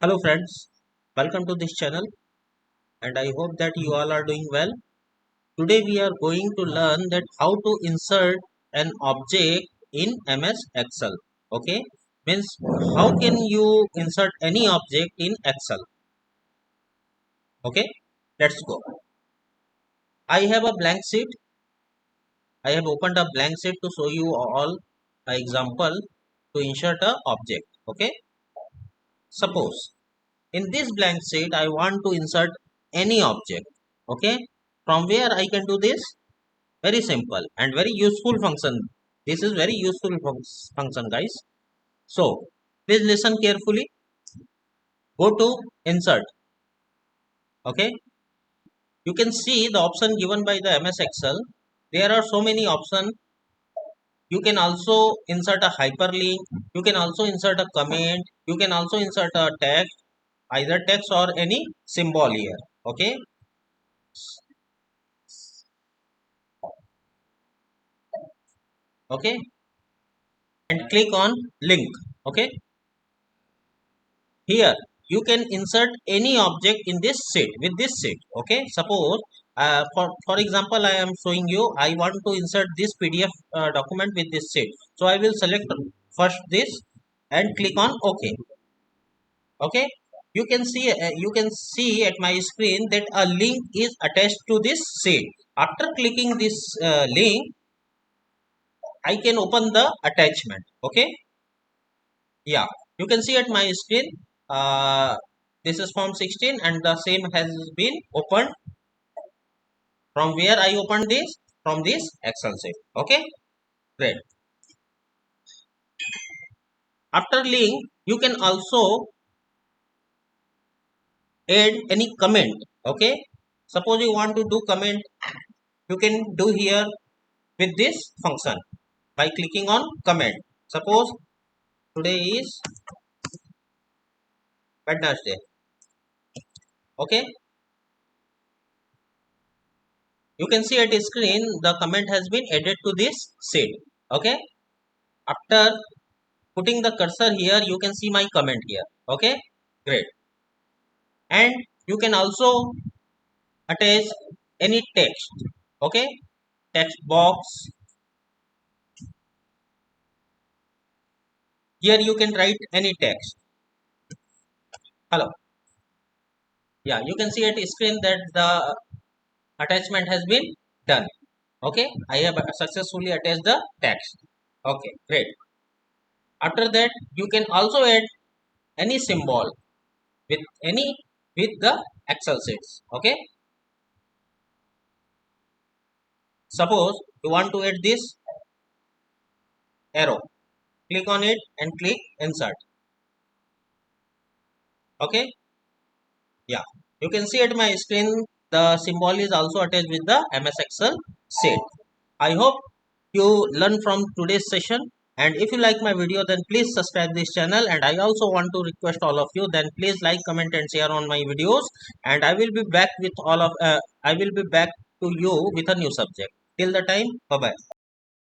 Hello friends, welcome to this channel and I hope that you all are doing well. Today we are going to learn that how to insert an object in MS Excel. Okay, means how can you insert any object in Excel? Okay, let's go. I have a blank sheet. I have opened a blank sheet to show you all an example to insert a object. Okay, suppose in this blank sheet I want to insert any object. Okay, from where I can do this? Very simple and very useful function. This is very useful function guys. So please listen carefully. Go to insert. Okay, you can see the option given by the MS Excel. There are so many options. You can also insert a hyperlink. You can also insert a comment. You can also insert a text, either text or any symbol here. Okay, okay, and click on link. Okay, here you can insert any object in this sheet with this sheet. Okay, suppose for example I am showing you I want to insert this PDF document with this sheet, so I will select first this and click on OK. Okay, you can see at my screen that a link is attached to this sheet. After clicking this link, I can open the attachment. Okay, yeah, you can see at my screen uh, this is form 16 and the same has been opened. From where I opened this? From this Excel sheet. Okay, great. After link you can also add any comment. Okay, suppose you want to do comment, you can do here with this function by clicking on comment. Suppose today is Wednesday. Okay, you can see at the screen the comment has been added to this sheet. Okay, after putting the cursor here you can see my comment here. Okay, great. And you can also attach any text. Okay, text box. Here you can write any text. Hello, yeah, you can see at the screen that the attachment has been done. Okay, I have successfully attached the text. Okay, great. After that you can also add any symbol with any with the Excel sheets. Okay, suppose you want to add this arrow, click on it and click insert. Okay, yeah, you can see at my screen the symbol is also attached with the MS Excel sheet. I hope you learn from today's session, and if you like my video then please subscribe this channel, and I also want to request all of you then please like, comment and share on my videos, and I will be back with I will be back to you with a new subject. Till the time, bye bye.